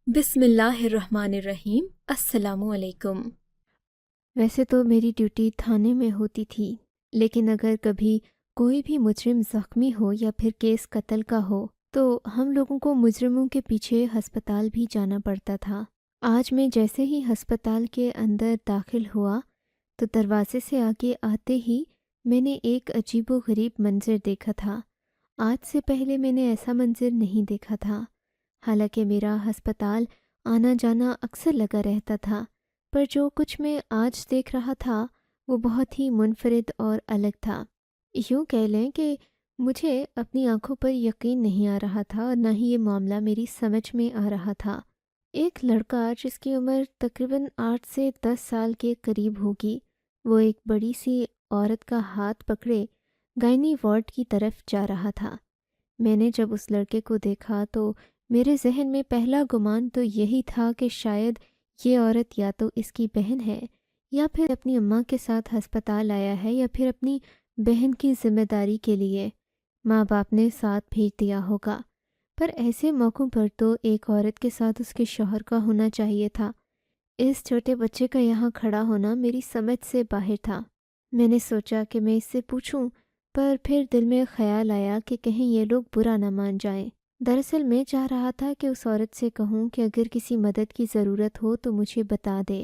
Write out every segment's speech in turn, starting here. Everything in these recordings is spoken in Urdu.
بسم اللہ الرحمن الرحیم۔ السلام علیکم۔ ویسے تو میری ڈیوٹی تھانے میں ہوتی تھی، لیکن اگر کبھی کوئی بھی مجرم زخمی ہو یا پھر کیس قتل کا ہو تو ہم لوگوں کو مجرموں کے پیچھے ہسپتال بھی جانا پڑتا تھا۔ آج میں جیسے ہی ہسپتال کے اندر داخل ہوا تو دروازے سے آگے آتے ہی میں نے ایک عجیب و غریب منظر دیکھا تھا۔ آج سے پہلے میں نے ایسا منظر نہیں دیکھا تھا۔ حالانکہ میرا ہسپتال آنا جانا اکثر لگا رہتا تھا، پر جو کچھ میں آج دیکھ رہا تھا وہ بہت ہی منفرد اور الگ تھا۔ یوں کہہ لیں کہ مجھے اپنی آنکھوں پر یقین نہیں آ رہا تھا اور نہ ہی یہ معاملہ میری سمجھ میں آ رہا تھا۔ ایک لڑکا جس کی عمر تقریباً 8 سے 10 سال کے قریب ہوگی، وہ ایک بڑی سی عورت کا ہاتھ پکڑے گائنی وارڈ کی طرف جا رہا تھا۔ میں نے جب اس لڑکے کو دیکھا تو میرے ذہن میں پہلا گمان تو یہی تھا کہ شاید یہ عورت یا تو اس کی بہن ہے یا پھر اپنی اماں کے ساتھ ہسپتال آیا ہے، یا پھر اپنی بہن کی ذمہ داری کے لیے ماں باپ نے ساتھ بھیج دیا ہوگا۔ پر ایسے موقعوں پر تو ایک عورت کے ساتھ اس کے شوہر کا ہونا چاہیے تھا۔ اس چھوٹے بچے کا یہاں کھڑا ہونا میری سمجھ سے باہر تھا۔ میں نے سوچا کہ میں اس سے پوچھوں، پر پھر دل میں خیال آیا کہ کہیں یہ لوگ برا نہ مان جائیں۔ دراصل میں چاہ رہا تھا کہ اس عورت سے کہوں کہ اگر کسی مدد کی ضرورت ہو تو مجھے بتا دے،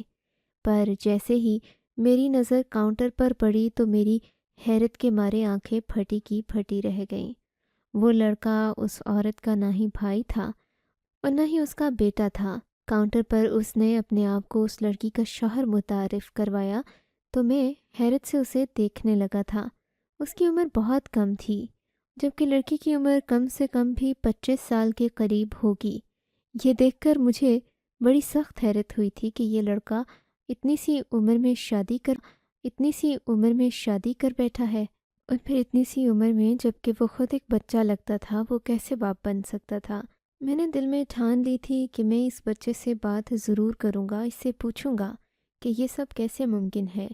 پر جیسے ہی میری نظر کاؤنٹر پر پڑی تو میری حیرت کے مارے آنکھیں پھٹی کی پھٹی رہ گئیں۔ وہ لڑکا اس عورت کا نہ ہی بھائی تھا اور نہ ہی اس کا بیٹا تھا۔ کاؤنٹر پر اس نے اپنے آپ کو اس لڑکی کا شوہر متعارف کروایا تو میں حیرت سے اسے دیکھنے لگا تھا۔ اس کی عمر بہت کم تھی، جبکہ لڑکی کی عمر کم سے کم بھی 25 سال کے قریب ہوگی۔ یہ دیکھ کر مجھے بڑی سخت حیرت ہوئی تھی کہ یہ لڑکا اتنی سی عمر میں شادی کر بیٹھا ہے، اور پھر اتنی سی عمر میں جبکہ وہ خود ایک بچہ لگتا تھا وہ کیسے باپ بن سکتا تھا۔ میں نے دل میں ٹھان لی تھی کہ میں اس بچے سے بات ضرور کروں گا، اس سے پوچھوں گا کہ یہ سب کیسے ممکن ہے،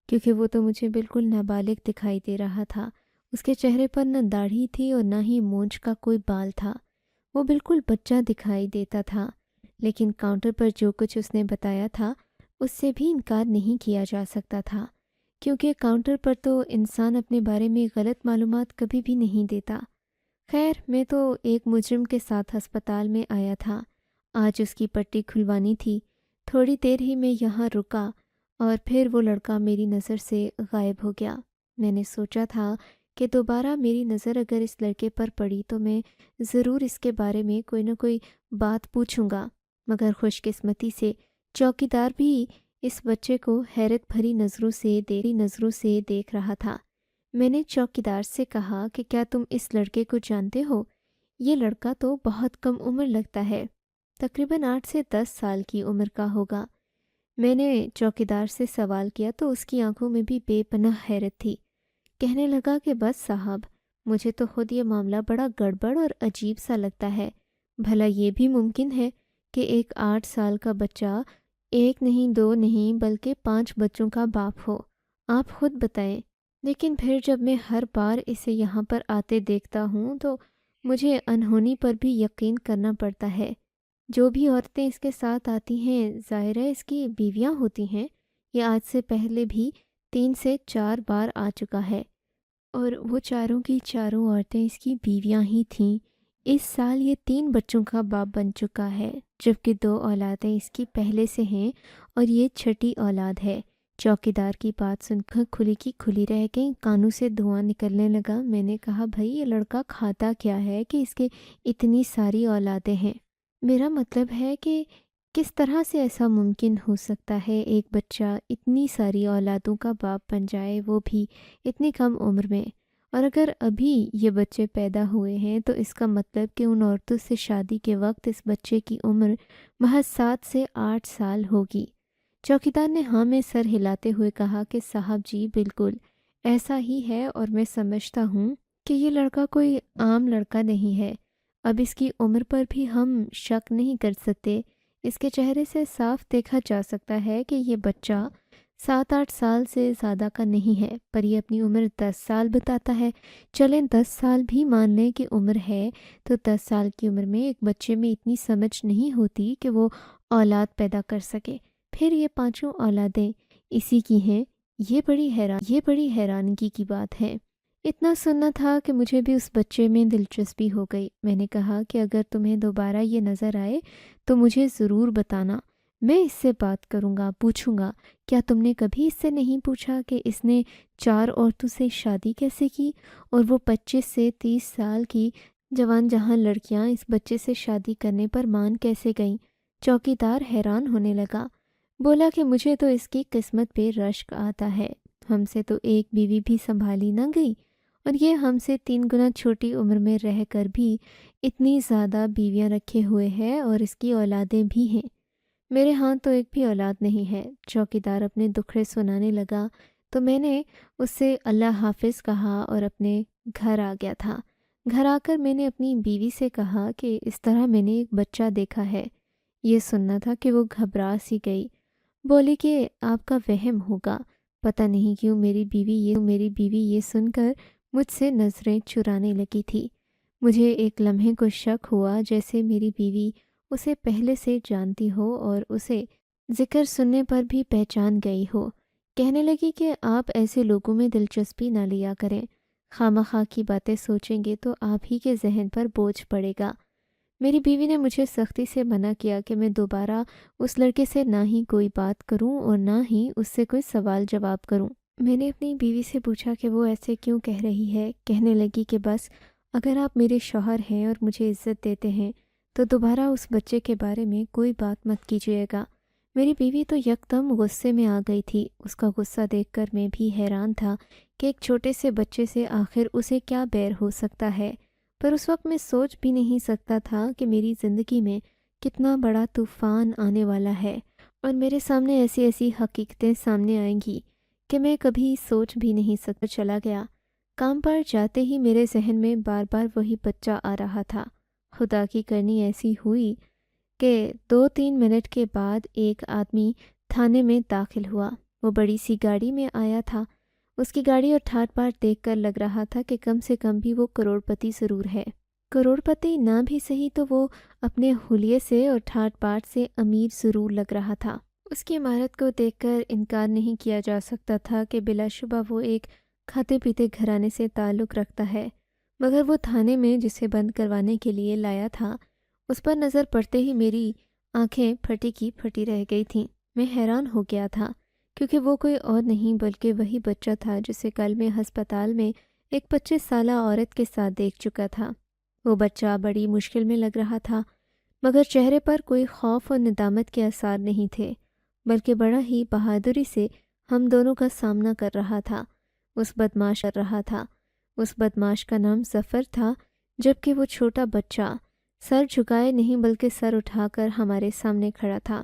کیونکہ وہ تو مجھے بالکل نابالغ دکھائی دے رہا تھا۔ اس کے چہرے پر نہ داڑھی تھی اور نہ ہی مونچھ کا کوئی بال تھا، وہ بالکل بچہ دکھائی دیتا تھا۔ لیکن کاؤنٹر پر جو کچھ اس نے بتایا تھا اس سے بھی انکار نہیں کیا جا سکتا تھا، کیونکہ کاؤنٹر پر تو انسان اپنے بارے میں غلط معلومات کبھی بھی نہیں دیتا۔ خیر، میں تو ایک مجرم کے ساتھ ہسپتال میں آیا تھا، آج اس کی پٹی کھلوانی تھی۔ تھوڑی دیر ہی میں یہاں رکا اور پھر وہ لڑکا میری نظر سے غائب ہو گیا۔ میں نے سوچا تھا کہ دوبارہ میری نظر اگر اس لڑکے پر پڑی تو میں ضرور اس کے بارے میں کوئی نہ کوئی بات پوچھوں گا، مگر خوش قسمتی سے چوکیدار بھی اس بچے کو حیرت بھری نظروں سے دیکھ رہا تھا۔ میں نے چوکیدار سے کہا کہ کیا تم اس لڑکے کو جانتے ہو؟ یہ لڑکا تو بہت کم عمر لگتا ہے، تقریباً 8 سے 10 سال کی عمر کا ہوگا۔ میں نے چوکیدار سے سوال کیا تو اس کی آنکھوں میں بھی بے پناہ حیرت تھی۔ کہنے لگا کہ بس صاحب، مجھے تو خود یہ معاملہ بڑا گڑبڑ اور عجیب سا لگتا ہے۔ بھلا یہ بھی ممکن ہے کہ ایک 8 سال کا بچہ ایک نہیں، دو نہیں، بلکہ 5 بچوں کا باپ ہو؟ آپ خود بتائیں۔ لیکن پھر جب میں ہر بار اسے یہاں پر آتے دیکھتا ہوں تو مجھے انہونی پر بھی یقین کرنا پڑتا ہے۔ جو بھی عورتیں اس کے ساتھ آتی ہیں ظاہر ہے اس کی بیویاں ہوتی ہیں۔ یہ آج سے پہلے بھی 3 سے 4 بار آ چکا ہے، اور وہ چاروں کی چاروں عورتیں اس کی بیویاں ہی تھیں۔ اس سال یہ 3 بچوں کا باپ بن چکا ہے، جبکہ 2 اولادیں اس کی پہلے سے ہیں اور یہ چھٹی اولاد ہے۔ چوکیدار کی بات سن کر کھلی کی کھلی رہ گئی، کانوں سے دھواں نکلنے لگا۔ میں نے کہا بھائی یہ لڑکا کھاتا کیا ہے کہ اس کے اتنی ساری اولادیں ہیں؟ میرا مطلب ہے کہ کس طرح سے ایسا ممکن ہو سکتا ہے ایک بچہ اتنی ساری اولادوں کا باپ بن جائے، وہ بھی اتنی کم عمر میں؟ اور اگر ابھی یہ بچے پیدا ہوئے ہیں تو اس کا مطلب کہ ان عورتوں سے شادی کے وقت اس بچے کی عمر محض 7 سے 8 سال ہوگی۔ چوکیدار نے ہاں میں سر ہلاتے ہوئے کہا کہ صاحب جی بالکل ایسا ہی ہے، اور میں سمجھتا ہوں کہ یہ لڑکا کوئی عام لڑکا نہیں ہے۔ اب اس کی عمر پر بھی ہم شک نہیں کر سکتے، اس کے چہرے سے صاف دیکھا جا سکتا ہے کہ یہ بچہ 7-8 سال سے زیادہ کا نہیں ہے، پر یہ اپنی عمر 10 سال بتاتا ہے۔ چلیں 10 سال بھی مان لیں کہ عمر ہے، تو 10 سال کی عمر میں ایک بچے میں اتنی سمجھ نہیں ہوتی کہ وہ اولاد پیدا کر سکے، پھر یہ 5 اولادیں اسی کی ہیں۔ یہ بڑی حیرانگی کی بات ہے۔ اتنا سننا تھا کہ مجھے بھی اس بچے میں دلچسپی ہو گئی۔ میں نے کہا کہ اگر تمہیں دوبارہ یہ نظر آئے تو مجھے ضرور بتانا، میں اس سے بات کروں گا، پوچھوں گا کیا تم نے کبھی اس سے نہیں پوچھا کہ اس نے 4 عورتوں سے شادی کیسے کی، اور وہ 25 سے 30 سال کی جوان جہاں لڑکیاں اس بچے سے شادی کرنے پر مان کیسے گئیں؟ چوکیدار حیران ہونے لگا، بولا کہ مجھے تو اس کی قسمت پہ رشک آتا ہے، ہم سے تو ایک بیوی بھی سنبھالی نہ گئی، اور یہ ہم سے 3 گنا چھوٹی عمر میں رہ کر بھی اتنی زیادہ بیویاں رکھے ہوئے ہے، اور اس کی اولادیں بھی ہیں۔ میرے ہاں تو ایک بھی اولاد نہیں ہے۔ چوکیدار اپنے دکھڑے سنانے لگا تو میں نے اس سے اللہ حافظ کہا اور اپنے گھر آ گیا تھا۔ گھر آ کر میں نے اپنی بیوی سے کہا کہ اس طرح میں نے ایک بچہ دیکھا ہے۔ یہ سننا تھا کہ وہ گھبرا سی گئی، بولی کہ آپ کا وہم ہوگا۔ پتہ نہیں کیوں میری بیوی یہ سن کر مجھ سے نظریں چرانے لگی تھی۔ مجھے ایک لمحے کو شک ہوا جیسے میری بیوی اسے پہلے سے جانتی ہو اور اسے ذکر سننے پر بھی پہچان گئی ہو۔ کہنے لگی کہ آپ ایسے لوگوں میں دلچسپی نہ لیا کریں، خواہ کی باتیں سوچیں گے تو آپ ہی کے ذہن پر بوجھ پڑے گا۔ میری بیوی نے مجھے سختی سے منع کیا کہ میں دوبارہ اس لڑکے سے نہ ہی کوئی بات کروں اور نہ ہی اس سے کوئی سوال جواب کروں۔ میں نے اپنی بیوی سے پوچھا کہ وہ ایسے کیوں کہہ رہی ہے۔ کہنے لگی کہ بس اگر آپ میرے شوہر ہیں اور مجھے عزت دیتے ہیں تو دوبارہ اس بچے کے بارے میں کوئی بات مت کیجیے گا۔ میری بیوی تو یکدم غصے میں آ گئی تھی۔ اس کا غصہ دیکھ کر میں بھی حیران تھا کہ ایک چھوٹے سے بچے سے آخر اسے کیا بیر ہو سکتا ہے، پر اس وقت میں سوچ بھی نہیں سکتا تھا کہ میری زندگی میں کتنا بڑا طوفان آنے والا ہے، اور میرے سامنے ایسی حقیقتیں سامنے آئیں گی کہ میں کبھی سوچ بھی نہیں سکتا۔ چلا گیا۔ کام پر جاتے ہی میرے ذہن میں بار بار وہی بچہ آ رہا تھا۔ خدا کی کرنی ایسی ہوئی کہ 2-3 منٹ کے بعد ایک آدمی تھانے میں داخل ہوا۔ وہ بڑی سی گاڑی میں آیا تھا۔ اس کی گاڑی اور ٹھاٹ باٹ دیکھ کر لگ رہا تھا کہ کم سے کم بھی وہ کروڑپتی ضرور ہے۔ کروڑپتی نہ بھی صحیح تو وہ اپنے حلیے سے اور ٹھاٹ باٹ سے امیر ضرور لگ رہا تھا۔ اس کی عمارت کو دیکھ کر انکار نہیں کیا جا سکتا تھا کہ بلا شبہ وہ ایک کھاتے پیتے گھرانے سے تعلق رکھتا ہے، مگر وہ تھانے میں جسے بند کروانے کے لیے لایا تھا، اس پر نظر پڑتے ہی میری آنکھیں پھٹی کی پھٹی رہ گئی تھیں۔ میں حیران ہو گیا تھا کیونکہ وہ کوئی اور نہیں بلکہ وہی بچہ تھا جسے کل میں ہسپتال میں ایک 25 سالہ عورت کے ساتھ دیکھ چکا تھا۔ وہ بچہ بڑی مشکل میں لگ رہا تھا، مگر چہرے پر کوئی خوف اور ندامت کے آثار نہیں تھے، بلکہ بڑا ہی بہادری سے ہم دونوں کا سامنا کر رہا تھا۔ اس بدماش کا نام ظفر تھا، جبکہ وہ چھوٹا بچہ سر جھکائے نہیں بلکہ سر اٹھا کر ہمارے سامنے کھڑا تھا۔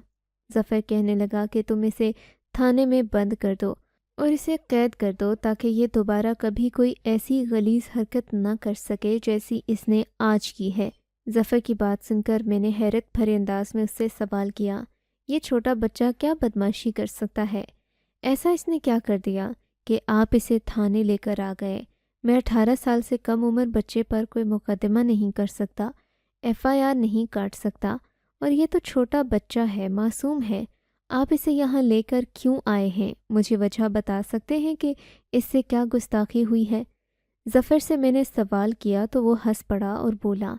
ظفر کہنے لگا کہ تم اسے تھانے میں بند کر دو اور اسے قید کر دو تاکہ یہ دوبارہ کبھی کوئی ایسی غلیظ حرکت نہ کر سکے جیسی اس نے آج کی ہے۔ ظفر کی بات سن کر میں نے حیرت بھرے انداز میں اس سے سوال کیا، یہ چھوٹا بچہ کیا بدماشی کر سکتا ہے؟ ایسا اس نے کیا کر دیا کہ آپ اسے تھانے لے کر آ گئے؟ میں 18 سال سے کم عمر بچے پر کوئی مقدمہ نہیں کر سکتا، FIR نہیں کاٹ سکتا، اور یہ تو چھوٹا بچہ ہے، معصوم ہے۔ آپ اسے یہاں لے کر کیوں آئے ہیں؟ مجھے وجہ بتا سکتے ہیں کہ اس سے کیا گستاخی ہوئی ہے؟ ظفر سے میں نے سوال کیا تو وہ ہنس پڑا اور بولا،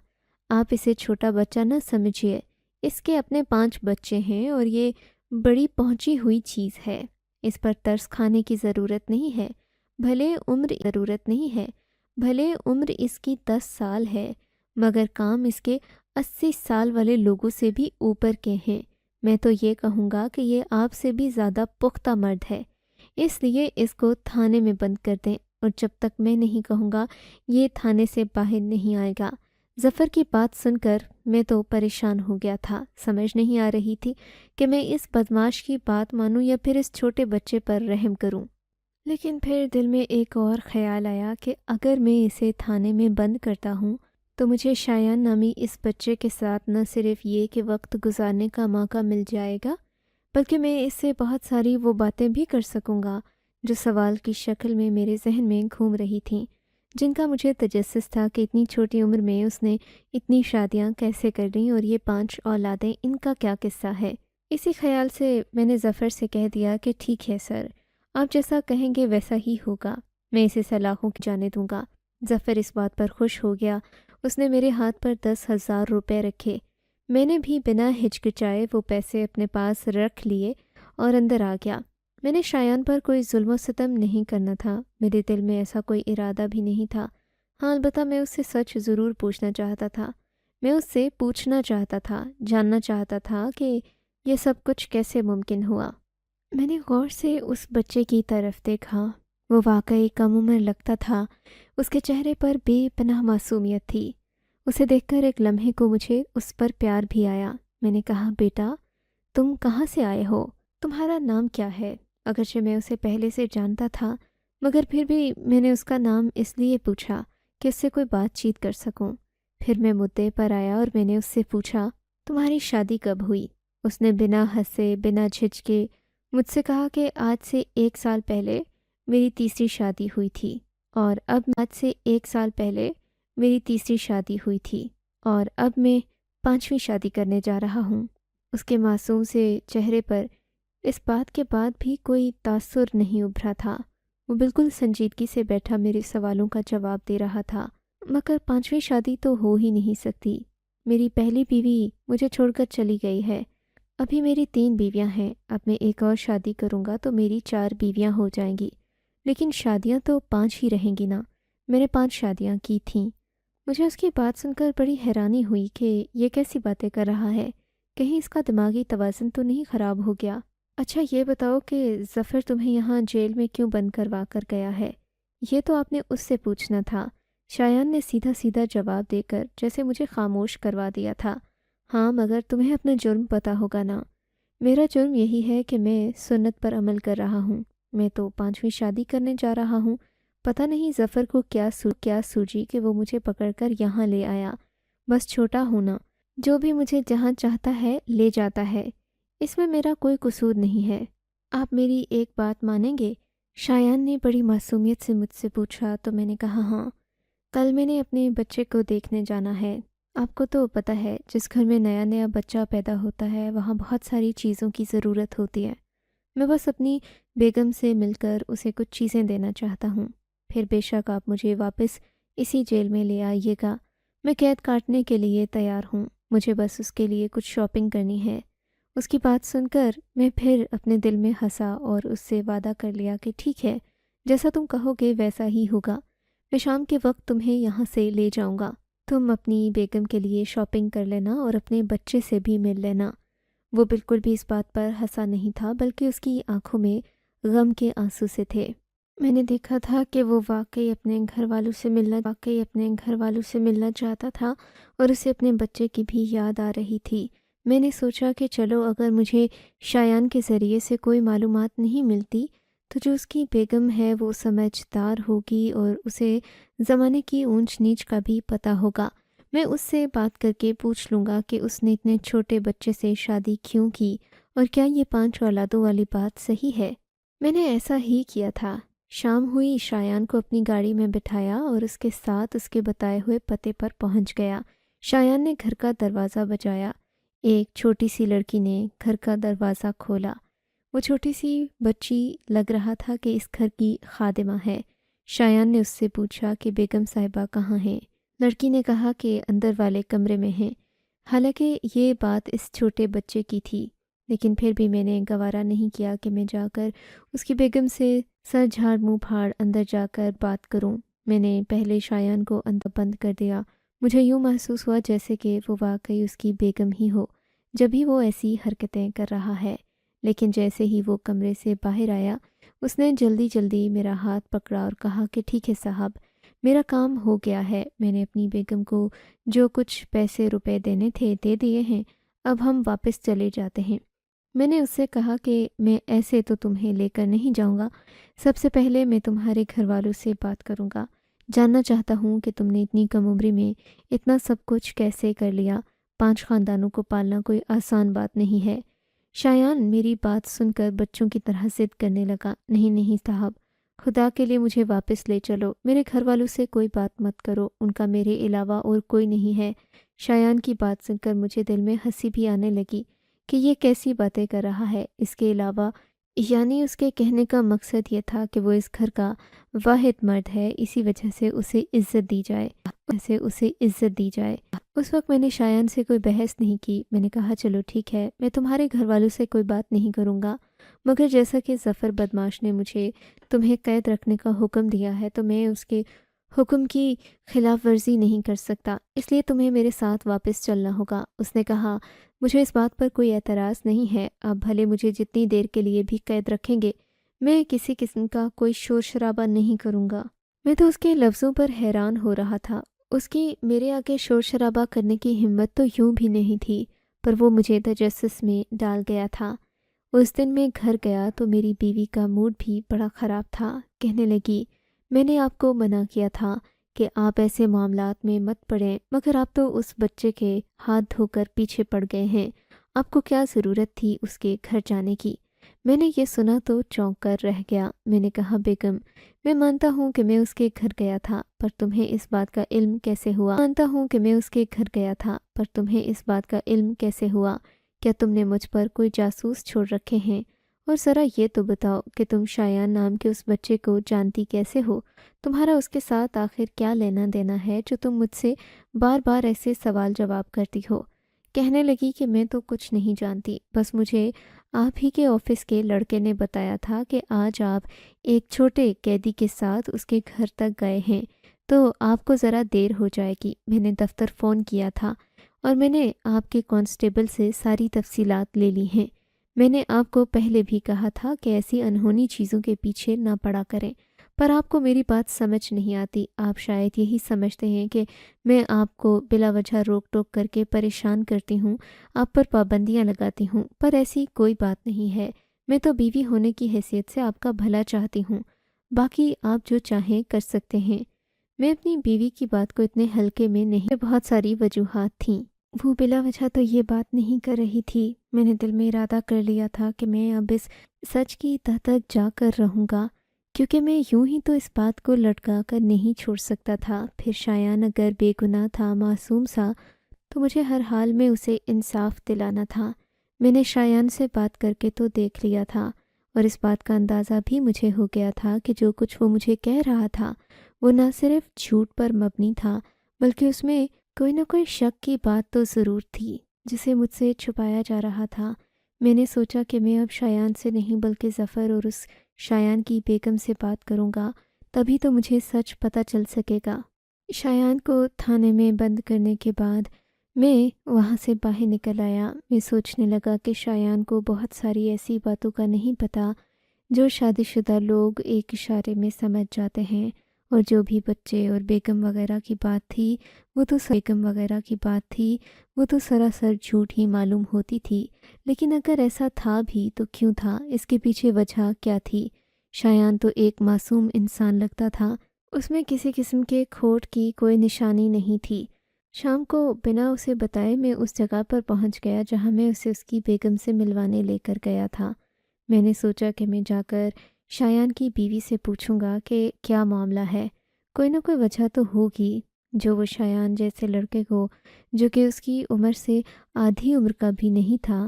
آپ اسے چھوٹا بچہ نہ سمجھیے، اس کے اپنے 5 بچے ہیں اور یہ بڑی پہنچی ہوئی چیز ہے۔ اس پر ترس کھانے کی ضرورت نہیں ہے، بھلے عمر اس کی 10 سال ہے، مگر کام اس کے 80 سال والے لوگوں سے بھی اوپر کے ہیں۔ میں تو یہ کہوں گا کہ یہ آپ سے بھی زیادہ پختہ مرد ہے، اس لیے اس کو تھانے میں بند کر دیں، اور جب تک میں نہیں کہوں گا یہ تھانے سے باہر نہیں آئے گا۔ ظفر کی بات سن کر میں تو پریشان ہو گیا تھا، سمجھ نہیں آ رہی تھی کہ میں اس بدماش کی بات مانوں یا پھر اس چھوٹے بچے پر رحم کروں۔ لیکن پھر دل میں ایک اور خیال آیا کہ اگر میں اسے تھانے میں بند کرتا ہوں تو مجھے شایان نامی اس بچے کے ساتھ نہ صرف یہ کہ وقت گزارنے کا موقع مل جائے گا، بلکہ میں اس سے بہت ساری وہ باتیں بھی کر سکوں گا جو سوال کی شکل میں میرے ذہن میں گھوم رہی تھیں، جن کا مجھے تجسس تھا کہ اتنی چھوٹی عمر میں اس نے اتنی شادیاں کیسے کر لیں، اور یہ 5 اولادیں، ان کا کیا قصہ ہے۔ اسی خیال سے میں نے ظفر سے کہہ دیا کہ ٹھیک ہے سر، آپ جیسا کہیں گے ویسا ہی ہوگا، میں اسے سلاخوں کی جانے دوں گا۔ ظفر اس بات پر خوش ہو گیا، اس نے میرے ہاتھ پر 10,000 روپے رکھے۔ میں نے بھی بنا ہچکچائے وہ پیسے اپنے پاس رکھ لیے اور اندر آ گیا۔ میں نے شایان پر کوئی ظلم و ستم نہیں کرنا تھا، میرے دل میں ایسا کوئی ارادہ بھی نہیں تھا۔ ہاں البتہ میں اس سے سچ ضرور پوچھنا چاہتا تھا، میں اس سے پوچھنا چاہتا تھا، جاننا چاہتا تھا کہ یہ سب کچھ کیسے ممکن ہوا۔ میں نے غور سے اس بچے کی طرف دیکھا، وہ واقعی کم عمر لگتا تھا، اس کے چہرے پر بے پناہ معصومیت تھی۔ اسے دیکھ کر ایک لمحے کو مجھے اس پر پیار بھی آیا۔ میں نے کہا، بیٹا تم کہاں سے آئے ہو؟ تمہارا نام کیا ہے؟ اگرچہ میں اسے پہلے سے جانتا تھا، مگر پھر بھی میں نے اس کا نام اس لیے پوچھا کہ اس سے کوئی بات چیت کر سکوں۔ پھر میں مدعے پر آیا اور میں نے اس سے پوچھا، تمہاری شادی کب ہوئی؟ اس نے بنا ہنسے بنا جھجکے مجھ سے کہا کہ آج سے 1 سال پہلے میری تیسری شادی ہوئی تھی، اور اب میں 5ویں شادی کرنے جا رہا ہوں۔ اس کے معصوم سے چہرے پر اس بات کے بعد بھی کوئی تاثر نہیں ابھرا تھا، وہ بالکل سنجیدگی سے بیٹھا میرے سوالوں کا جواب دے رہا تھا۔ مگر 5ویں شادی تو ہو ہی نہیں سکتی، میری پہلی بیوی مجھے چھوڑ کر چلی گئی ہے، ابھی میری 3 بیویاں ہیں، اب میں ایک اور شادی کروں گا تو میری 4 بیویاں ہو جائیں گی، لیکن شادیاں تو 5 ہی رہیں گی نا، میں نے 5 شادیاں کی تھیں۔ مجھے اس کی بات سن کر بڑی حیرانی ہوئی کہ یہ کیسی باتیں کر رہا ہے، کہیں اس کا دماغی توازن تو نہیں خراب ہو گیا۔ اچھا یہ بتاؤ کہ ظفر تمہیں یہاں جیل میں کیوں بند کروا کر گیا ہے؟ یہ تو آپ نے اس سے پوچھنا تھا، شایان نے سیدھا سیدھا جواب دے کر جیسے مجھے خاموش کروا دیا تھا۔ ہاں مگر تمہیں اپنا جرم پتہ ہوگا نا۔ میرا جرم یہی ہے کہ میں سنت پر عمل کر رہا ہوں، میں تو 5ویں شادی کرنے جا رہا ہوں۔ پتہ نہیں ظفر کو کیا سوجی کہ وہ مجھے پکڑ کر یہاں لے آیا، بس چھوٹا ہونا، جو بھی مجھے جہاں چاہتا ہے لے جاتا ہے، اس میں میرا کوئی قصور نہیں ہے۔ آپ میری ایک بات مانیں گے؟ شایان نے بڑی معصومیت سے مجھ سے پوچھا تو میں نے کہا ہاں، کل میں نے اپنے بچے کو دیکھنے جانا ہے۔ آپ کو تو پتہ ہے جس گھر میں نیا نیا بچہ پیدا ہوتا ہے وہاں بہت ساری چیزوں کی ضرورت ہوتی ہے، میں بس اپنی بیگم سے مل کر اسے کچھ چیزیں دینا چاہتا ہوں، پھر بے شک آپ مجھے واپس اسی جیل میں لے آئیے گا، میں قید کاٹنے کے لیے تیار ہوں، مجھے بس اس کے لیے کچھ شاپنگ کرنی ہے۔ اس کی بات سن کر میں پھر اپنے دل میں ہنسا اور اس سے وعدہ کر لیا کہ ٹھیک ہے، جیسا تم کہو گے ویسا ہی ہوگا، میں شام کے وقت تمہیں یہاں سے لے جاؤں گا، تم اپنی بیگم کے لیے شاپنگ کر لینا اور اپنے بچے سے بھی مل لینا۔ وہ بالکل بھی اس بات پر ہنسا نہیں تھا، بلکہ اس کی آنکھوں میں غم کے آنسو سے تھے۔ میں نے دیکھا تھا کہ وہ واقعی اپنے گھر والوں سے ملنا چاہتا تھا اور اسے اپنے بچے کی بھی یاد آ رہی تھی۔ میں نے سوچا کہ چلو اگر مجھے شایان کے ذریعے سے کوئی معلومات نہیں ملتی تو جو اس کی بیگم ہے وہ سمجھدار ہوگی اور اسے زمانے کی اونچ نیچ کا بھی پتہ ہوگا، میں اس سے بات کر کے پوچھ لوں گا کہ اس نے اتنے چھوٹے بچے سے شادی کیوں کی اور کیا یہ 5 اولادوں والی بات صحیح ہے۔ میں نے ایسا ہی کیا تھا۔ شام ہوئی، شایان کو اپنی گاڑی میں بٹھایا اور اس کے ساتھ اس کے بتائے ہوئے پتے پر پہنچ گیا۔ شایان نے گھر کا دروازہ بجایا، ایک چھوٹی سی لڑکی نے گھر کا دروازہ کھولا، وہ چھوٹی سی بچی لگ رہا تھا کہ اس گھر کی خادمہ ہے۔ شایان نے اس سے پوچھا کہ بیگم صاحبہ کہاں ہیں؟ لڑکی نے کہا کہ اندر والے کمرے میں ہیں۔ حالانکہ یہ بات اس چھوٹے بچے کی تھی، لیکن پھر بھی میں نے گوارا نہیں کیا کہ میں جا کر اس کی بیگم سے سر جھاڑ منہ پھاڑ اندر جا کر بات کروں۔ میں نے پہلے شایان کو اندر بند کر دیا، مجھے یوں محسوس ہوا جیسے کہ وہ واقعی اس کی بیگم ہی ہو جب ہی وہ ایسی حرکتیں کر رہا ہے۔ لیکن جیسے ہی وہ کمرے سے باہر آیا اس نے جلدی میرا ہاتھ پکڑا اور کہا کہ ٹھیک ہے صاحب، میرا کام ہو گیا ہے، میں نے اپنی بیگم کو جو کچھ پیسے روپے دینے تھے دے دیے ہیں، اب ہم واپس چلے جاتے ہیں۔ میں نے اس سے کہا کہ میں ایسے تو تمہیں لے کر نہیں جاؤں گا، سب سے پہلے میں تمہارے گھر والوں سے بات کروں گا، جاننا چاہتا ہوں کہ تم نے اتنی کم عمری میں اتنا سب کچھ کیسے کر لیا۔ 5 خاندانوں کو پالنا کوئی آسان بات نہیں ہے۔ شایان میری بات سن کر بچوں کی طرح ضد کرنے لگا۔ نہیں نہیں صاحب، خدا کے لیے مجھے واپس لے چلو، میرے گھر والوں سے کوئی بات مت کرو، ان کا میرے علاوہ اور کوئی نہیں ہے۔ شایان کی بات سن کر مجھے دل میں ہنسی بھی آنے لگی کہ یہ کیسی باتیں کر رہا ہے۔ اس کے علاوہ یعنی اس کے کہنے کا مقصد یہ تھا کہ وہ اس گھر کا واحد مرد ہے، اسی وجہ سے اسے عزت دی جائے، اس وقت میں نے شایان سے کوئی بحث نہیں کی۔ میں نے کہا چلو ٹھیک ہے، میں تمہارے گھر والوں سے کوئی بات نہیں کروں گا، مگر جیسا کہ ظفر بدماش نے مجھے تمہیں قید رکھنے کا حکم دیا ہے تو میں اس کے حکم کی خلاف ورزی نہیں کر سکتا، اس لیے تمہیں میرے ساتھ واپس چلنا ہوگا۔ اس نے کہا مجھے اس بات پر کوئی اعتراض نہیں ہے، آپ بھلے مجھے جتنی دیر کے لیے بھی قید رکھیں گے، میں کسی قسم کا کوئی شور شرابہ نہیں کروں گا۔ میں تو اس کے لفظوں پر حیران ہو رہا تھا، اس کی میرے آگے شور شرابہ کرنے کی ہمت تو یوں بھی نہیں تھی، پر وہ مجھے تجسس میں ڈال گیا تھا۔ اس دن میں گھر گیا تو میری بیوی کا موڈ بھی بڑا خراب تھا۔ کہنے لگی میں نے آپ کو منع کیا تھا کہ آپ ایسے معاملات میں مت پڑیں، مگر آپ تو اس بچے کے ہاتھ دھو کر پیچھے پڑ گئے ہیں، آپ کو کیا ضرورت تھی اس کے گھر جانے کی؟ میں نے یہ سنا تو چونک کر رہ گیا۔ میں نے کہا بیگم، میں مانتا ہوں کہ میں اس کے گھر گیا تھا، پر تمہیں اس بات کا علم کیسے ہوا؟ کیا تم نے مجھ پر کوئی جاسوس چھوڑ رکھے ہیں؟ اور ذرا یہ تو بتاؤ کہ تم شایان نام کے اس بچے کو جانتی کیسے ہو؟ تمہارا اس کے ساتھ آخر کیا لینا دینا ہے جو تم مجھ سے بار بار ایسے سوال جواب کرتی ہو؟ کہنے لگی کہ میں تو کچھ نہیں جانتی، بس مجھے آپ ہی کے آفس کے لڑکے نے بتایا تھا کہ آج آپ ایک چھوٹے قیدی کے ساتھ اس کے گھر تک گئے ہیں، تو آپ کو ذرا دیر ہو جائے گی۔ میں نے دفتر فون کیا تھا اور میں نے آپ کے کانسٹیبل سے ساری تفصیلات لے لی ہیں۔ میں نے آپ کو پہلے بھی کہا تھا کہ ایسی انہونی چیزوں کے پیچھے نہ پڑا کریں، پر آپ کو میری بات سمجھ نہیں آتی۔ آپ شاید یہی سمجھتے ہیں کہ میں آپ کو بلا وجہ روک ٹوک کر کے پریشان کرتی ہوں، آپ پر پابندیاں لگاتی ہوں، پر ایسی کوئی بات نہیں ہے۔ میں تو بیوی ہونے کی حیثیت سے آپ کا بھلا چاہتی ہوں، باقی آپ جو چاہیں کر سکتے ہیں۔ میں اپنی بیوی کی بات کو اتنے ہلکے میں نہیں، بہت ساری وجوہات تھیں، وہ بلا وجہ تو یہ بات نہیں کر رہی تھی۔ میں نے دل میں ارادہ کر لیا تھا کہ میں اب اس سچ کی تہ تک جا کر رہوں گا، کیونکہ میں یوں ہی تو اس بات کو لٹکا کر نہیں چھوڑ سکتا تھا۔ پھر شایان اگر بے گناہ تھا، معصوم سا، تو مجھے ہر حال میں اسے انصاف دلانا تھا۔ میں نے شایان سے بات کر کے تو دیکھ لیا تھا، اور اس بات کا اندازہ بھی مجھے ہو گیا تھا کہ جو کچھ وہ مجھے کہہ رہا تھا وہ نہ صرف جھوٹ پر مبنی تھا، بلکہ اس میں کوئی نہ کوئی شک کی بات تو ضرور تھی جسے مجھ سے چھپایا جا رہا تھا۔ میں نے سوچا کہ میں اب شایان سے نہیں بلکہ ظفر اور اس شایان کی بیگم سے بات کروں گا، تبھی تو مجھے سچ پتہ چل سکے گا۔ شایان کو تھانے میں بند کرنے کے بعد میں وہاں سے باہر نکل آیا۔ میں سوچنے لگا کہ شایان کو بہت ساری ایسی باتوں کا نہیں پتہ جو شادی شدہ لوگ ایک اشارے میں سمجھ جاتے ہیں، اور جو بھی بچے اور بیگم وغیرہ کی بات تھی وہ تو سراسر جھوٹ ہی معلوم ہوتی تھی۔ لیکن اگر ایسا تھا بھی تو کیوں تھا؟ اس کے پیچھے وجہ کیا تھی؟ شایان تو ایک معصوم انسان لگتا تھا، اس میں کسی قسم کے کھوٹ کی کوئی نشانی نہیں تھی۔ شام کو بنا اسے بتائے میں اس جگہ پر پہنچ گیا جہاں میں اسے اس کی بیگم سے ملوانے لے کر گیا تھا۔ میں نے سوچا کہ میں جا کر شایان کی بیوی سے پوچھوں گا کہ کیا معاملہ ہے، کوئی نہ کوئی وجہ تو ہوگی جو وہ شایان جیسے لڑکے کو، جو کہ اس کی عمر سے آدھی عمر کا بھی نہیں تھا،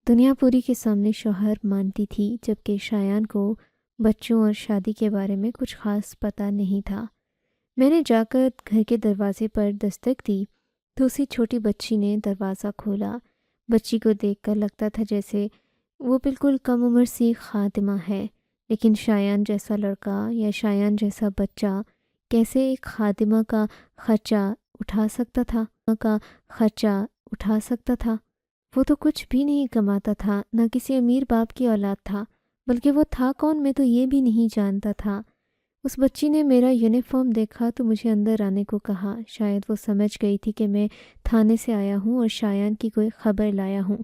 دنیا پوری کے سامنے شوہر مانتی تھی، جبکہ شایان کو بچوں اور شادی کے بارے میں کچھ خاص پتہ نہیں تھا۔ میں نے جا کر گھر کے دروازے پر دستک دی تو اسی چھوٹی بچی نے دروازہ کھولا۔ بچی کو دیکھ کر لگتا تھا جیسے وہ بالکل کم عمر سی خادمہ ہے، لیکن شایان جیسا لڑکا یا شایان جیسا بچہ کیسے ایک خادمہ کا خرچہ اٹھا سکتا تھا؟ وہ تو کچھ بھی نہیں کماتا تھا، نہ کسی امیر باپ کی اولاد تھا، بلکہ وہ تھا کون میں تو یہ بھی نہیں جانتا تھا۔ اس بچی نے میرا یونیفارم دیکھا تو مجھے اندر آنے کو کہا۔ شاید وہ سمجھ گئی تھی کہ میں تھانے سے آیا ہوں اور شایان کی کوئی خبر لایا ہوں۔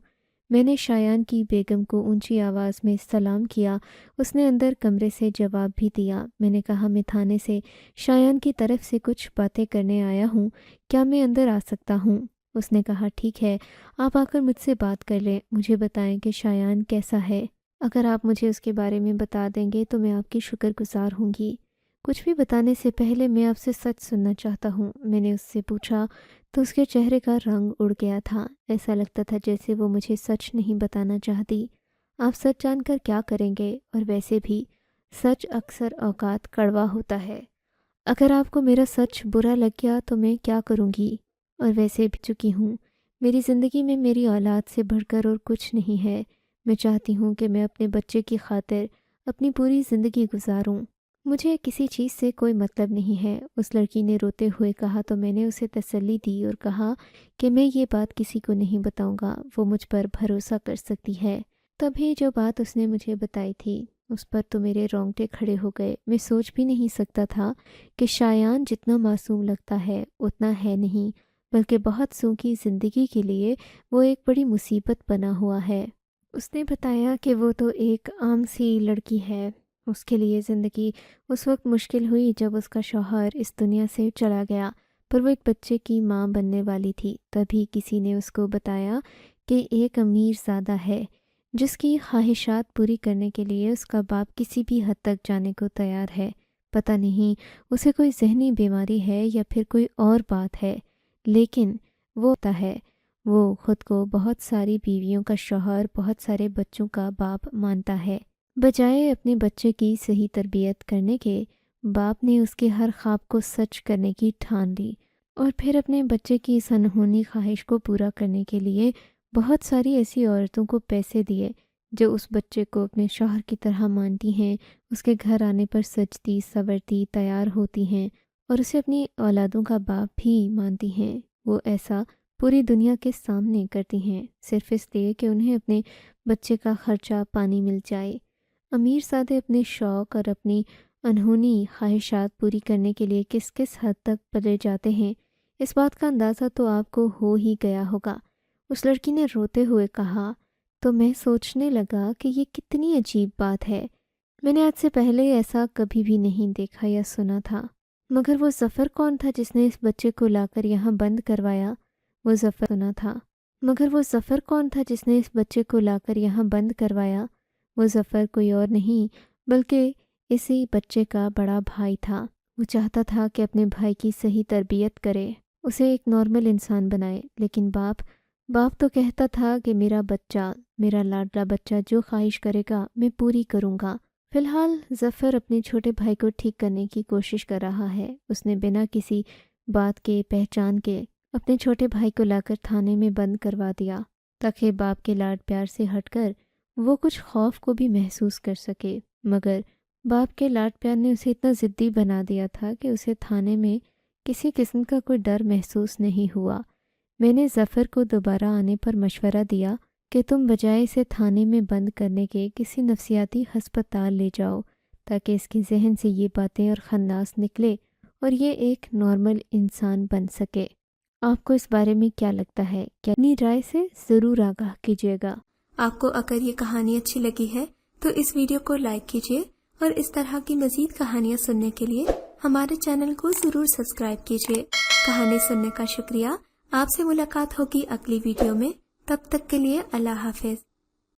میں نے شایان کی بیگم کو اونچی آواز میں سلام کیا۔ اس نے اندر کمرے سے جواب بھی دیا۔ میں نے کہا میں تھانے سے شایان کی طرف سے کچھ باتیں کرنے آیا ہوں، کیا میں اندر آ سکتا ہوں؟ اس نے کہا ٹھیک ہے، آپ آ کر مجھ سے بات کر لیں، مجھے بتائیں کہ شایان کیسا ہے۔ اگر آپ مجھے اس کے بارے میں بتا دیں گے تو میں آپ کی شکر گزار ہوں گی۔ کچھ بھی بتانے سے پہلے میں آپ سے سچ سننا چاہتا ہوں، میں نے اس سے پوچھا تو اس کے چہرے کا رنگ اڑ گیا تھا۔ ایسا لگتا تھا جیسے وہ مجھے سچ نہیں بتانا چاہتی۔ آپ سچ جان کر کیا کریں گے؟ اور ویسے بھی سچ اکثر اوقات کڑوا ہوتا ہے۔ اگر آپ کو میرا سچ برا لگ گیا تو میں کیا کروں گی؟ اور ویسے بھی چکی ہوں، میری زندگی میں میری اولاد سے بڑھ کر اور کچھ نہیں ہے۔ میں چاہتی ہوں کہ میں اپنے بچے کی خاطر اپنی پوری زندگی گزاروں۔ مجھے کسی چیز سے کوئی مطلب نہیں ہے، اس لڑکی نے روتے ہوئے کہا تو میں نے اسے تسلی دی اور کہا کہ میں یہ بات کسی کو نہیں بتاؤں گا، وہ مجھ پر بھروسہ کر سکتی ہے۔ تبھی جو بات اس نے مجھے بتائی تھی اس پر تو میرے رونگٹے کھڑے ہو گئے۔ میں سوچ بھی نہیں سکتا تھا کہ شایان جتنا معصوم لگتا ہے اتنا ہے نہیں، بلکہ بہت سوں کی زندگی کے لیے وہ ایک بڑی مصیبت بنا ہوا ہے۔ اس نے بتایا کہ وہ تو ایک عام سی لڑکی ہے، اس کے لیے زندگی اس وقت مشکل ہوئی جب اس کا شوہر اس دنیا سے چلا گیا، پر وہ ایک بچے کی ماں بننے والی تھی۔ تبھی کسی نے اس کو بتایا کہ ایک امیر زادہ ہے جس کی خواہشات پوری کرنے کے لیے اس کا باپ کسی بھی حد تک جانے کو تیار ہے۔ پتہ نہیں اسے کوئی ذہنی بیماری ہے یا پھر کوئی اور بات ہے، لیکن وہ ہوتا ہے، وہ خود کو بہت ساری بیویوں کا شوہر، بہت سارے بچوں کا باپ مانتا ہے۔ بجائے اپنے بچے کی صحیح تربیت کرنے کے، باپ نے اس کے ہر خواب کو سچ کرنے کی ٹھان لی اور پھر اپنے بچے کی اس انہونی خواہش کو پورا کرنے کے لیے بہت ساری ایسی عورتوں کو پیسے دیے جو اس بچے کو اپنے شوہر کی طرح مانتی ہیں، اس کے گھر آنے پر سجتی سنورتی تیار ہوتی ہیں اور اسے اپنی اولادوں کا باپ بھی مانتی ہیں۔ وہ ایسا پوری دنیا کے سامنے کرتی ہیں صرف اس لیے کہ انہیں اپنے بچے کا خرچہ پانی مل جائے۔ امیر زادے اپنے شوق اور اپنی انہونی خواہشات پوری کرنے کے لیے کس کس حد تک پلے جاتے ہیں، اس بات کا اندازہ تو آپ کو ہو ہی گیا ہوگا۔ اس لڑکی نے روتے ہوئے کہا تو میں سوچنے لگا کہ یہ کتنی عجیب بات ہے، میں نے آج سے پہلے ایسا کبھی بھی نہیں دیکھا یا سنا تھا۔ مگر وہ ظفر کون تھا جس نے اس بچے کو لا کر یہاں بند کروایا؟ وہ ظفر سنا تھا، مگر وہ ظفر کون تھا جس نے اس بچے کو لا کر یہاں بند کروایا؟ وہ ظفر کوئی اور نہیں بلکہ اسی بچے کا بڑا بھائی تھا۔ وہ چاہتا تھا کہ اپنے بھائی کی صحیح تربیت کرے، اسے ایک نارمل انسان بنائے، لیکن باپ تو کہتا تھا کہ میرا بچہ، میرا لاڈلا بچہ جو خواہش کرے گا میں پوری کروں گا۔ فی الحال ظفر اپنے چھوٹے بھائی کو ٹھیک کرنے کی کوشش کر رہا ہے۔ اس نے بنا کسی بات کے پہچان کے اپنے چھوٹے بھائی کو لا کر تھانے میں بند کروا دیا تاکہ باپ کے لاڈ پیار سے ہٹ کر وہ کچھ خوف کو بھی محسوس کر سکے، مگر باپ کے لاڈ پیار نے اسے اتنا ضدی بنا دیا تھا کہ اسے تھانے میں کسی قسم کا کوئی ڈر محسوس نہیں ہوا۔ میں نے ظفر کو دوبارہ آنے پر مشورہ دیا کہ تم بجائے اسے تھانے میں بند کرنے کے کسی نفسیاتی ہسپتال لے جاؤ تاکہ اس کے ذہن سے یہ باتیں اور خناس نکلے اور یہ ایک نارمل انسان بن سکے۔ آپ کو اس بارے میں کیا لگتا ہے؟ کیا اپنی رائے سے ضرور آگاہ کیجیے گا۔ آپ کو اگر یہ کہانی اچھی لگی ہے تو اس ویڈیو کو لائک کیجیے اور اس طرح کی مزید کہانیاں سننے کے لیے ہمارے چینل کو ضرور سبسکرائب کیجیے۔ کہانی سننے کا شکریہ۔ آپ سے ملاقات ہوگی اگلی ویڈیو میں، تب تک کے لیے اللہ حافظ۔